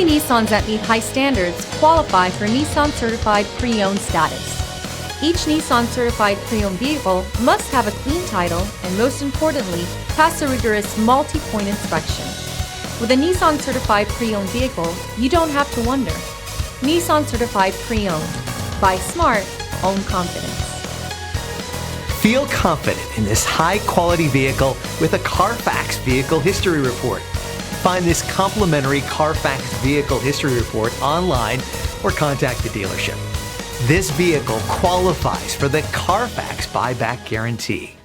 Only Nissans that meet high standards qualify for Nissan Certified Pre-Owned status. Each Nissan Certified Pre-Owned vehicle must have a clean title and, most importantly, pass a rigorous multi-point inspection. With a Nissan Certified Pre-Owned vehicle, you don't have to wonder. Nissan Certified Pre-Owned. Buy smart, own confidence. Feel confident in this high-quality vehicle with a CARFAX Vehicle History Report. Find this complimentary CARFAX Vehicle History Report online or contact the dealership. This vehicle qualifies for the CARFAX buyback guarantee.